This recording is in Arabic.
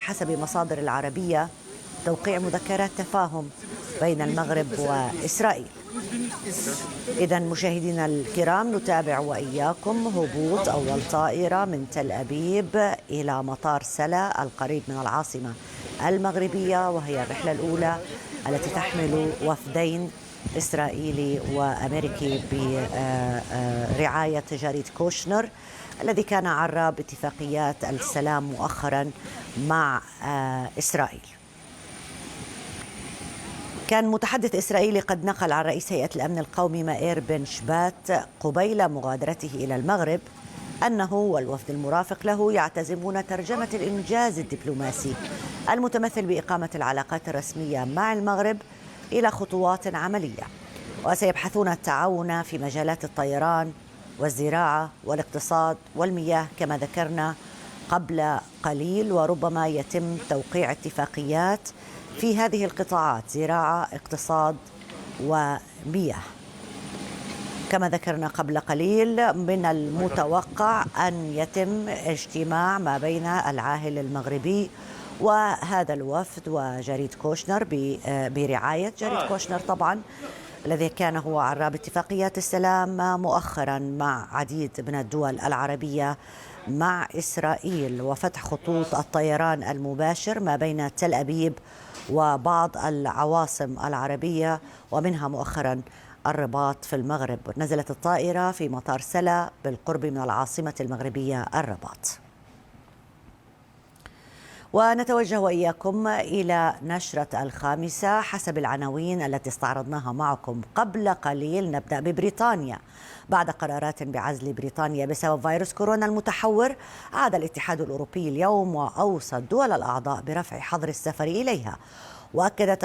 بحسب مصادر العربية توقيع مذكرات تفاهم بين المغرب وإسرائيل. إذن مشاهدينا الكرام، نتابع وإياكم هبوط أول طائرة من تل أبيب إلى مطار سلا القريب من العاصمة المغربية، وهي الرحلة الأولى التي تحمل وفدين إسرائيلي وأمريكي برعاية جاريد كوشنر الذي كان عرى باتفاقيات السلام مؤخرا مع إسرائيل. كان متحدث إسرائيلي قد نقل عن رئيس هيئة الأمن القومي مائير بن شبات قبيل مغادرته إلى المغرب أنه والوفد المرافق له يعتزمون ترجمة الإنجاز الدبلوماسي المتمثل بإقامة العلاقات الرسمية مع المغرب إلى خطوات عملية، وسيبحثون التعاون في مجالات الطيران والزراعة والاقتصاد والمياه كما ذكرنا قبل قليل، وربما يتم توقيع اتفاقيات في هذه القطاعات: زراعة، اقتصاد ومياه. كما ذكرنا قبل قليل من المتوقع أن يتم اجتماع ما بين العاهل المغربي وهذا الوفد وجاريد كوشنر برعاية جاريد كوشنر طبعا، الذي كان هو عرى باتفاقيات السلام مؤخرا مع عديد من الدول العربية مع إسرائيل، وفتح خطوط الطيران المباشر ما بين تل أبيب وبعض العواصم العربية ومنها مؤخرا الرباط في المغرب. نزلت الطائرة في مطار سلا بالقرب من العاصمة المغربية الرباط. ونتوجه وإياكم إلى نشرة الخامسة حسب العناوين التي استعرضناها معكم قبل قليل. نبدأ ببريطانيا. بعد قرارات بعزل بريطانيا بسبب فيروس كورونا المتحور، عاد الاتحاد الأوروبي اليوم وأوصى الدول الأعضاء برفع حظر السفر إليها. وأكدت